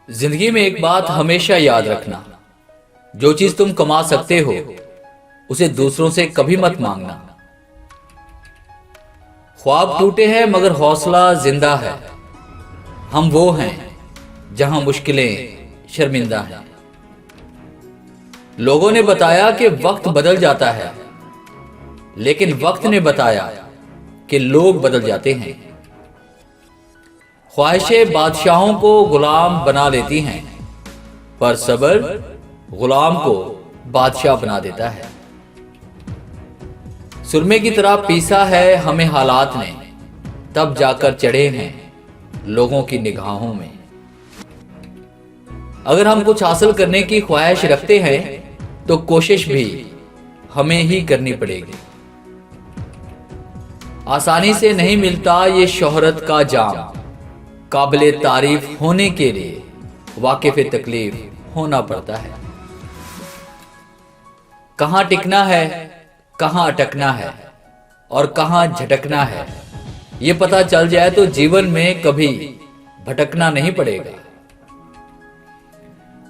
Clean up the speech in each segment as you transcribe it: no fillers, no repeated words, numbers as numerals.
जिंदगी में एक बात हमेशा याद रखना, जो चीज तुम कमा सकते हो उसे दूसरों से कभी मत मांगना। ख्वाब टूटे हैं मगर हौसला जिंदा है। हम वो हैं जहां मुश्किलें शर्मिंदा हैं। लोगों ने बताया कि वक्त बदल जाता है, लेकिन वक्त ने बताया कि लोग बदल जाते हैं। ख्वाहिशें बादशाहों को गुलाम बना लेती हैं, पर सब्र गुलाम को बादशाह बना देता है। सुरमे की तरह पीसा है हमें हालात ने, तब जाकर चढ़े हैं लोगों की निगाहों में। अगर हम कुछ हासिल करने की ख्वाहिश रखते हैं तो कोशिश भी हमें ही करनी पड़ेगी। आसानी से नहीं मिलता ये शोहरत का जाम, काबिले तारीफ होने के लिए वाकिफ तकलीफ होना पड़ता है। कहां टिकना है, कहां अटकना है और कहां झटकना है, ये पता चल जाए तो जीवन में कभी भटकना नहीं पड़ेगा।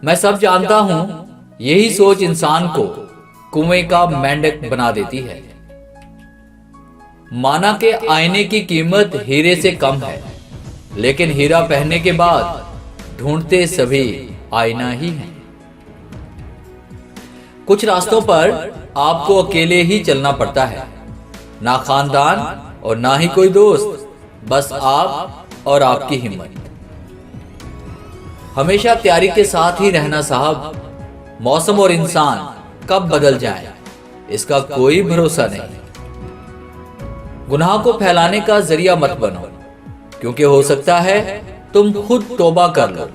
मैं सब जानता हूं, यही सोच इंसान को कुएं का मेंढक बना देती है। माना के आईने की कीमत हीरे से कम है, लेकिन हीरा पहनने के बाद ढूंढते सभी आईना ही हैं। कुछ रास्तों पर आपको अकेले ही चलना पड़ता है, ना खानदान और ना ही कोई दोस्त, बस आप और आपकी हिम्मत। हमेशा तैयारी के साथ ही रहना साहब। मौसम और इंसान कब बदल जाए इसका कोई भरोसा नहीं। गुनाह को फैलाने का जरिया मत बनो, क्योंकि हो सकता है तुम खुद तौबा कर लो,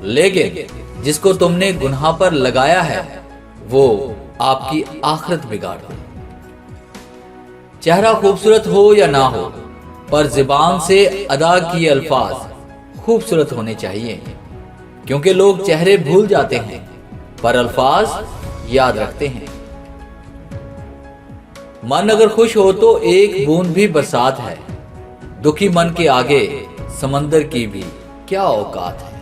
लेकिन जिसको तुमने गुनाह पर लगाया है वो आपकी आखिरत बिगाड़ दे। चेहरा खूबसूरत हो या ना हो, पर जुबान से अदा किए अल्फाज खूबसूरत होने चाहिए, क्योंकि लोग चेहरे भूल जाते हैं पर अल्फाज याद रखते हैं। मन अगर खुश हो तो एक बूंद भी बरसात है, दुखी मन के आगे समंदर की भी क्या औकात है।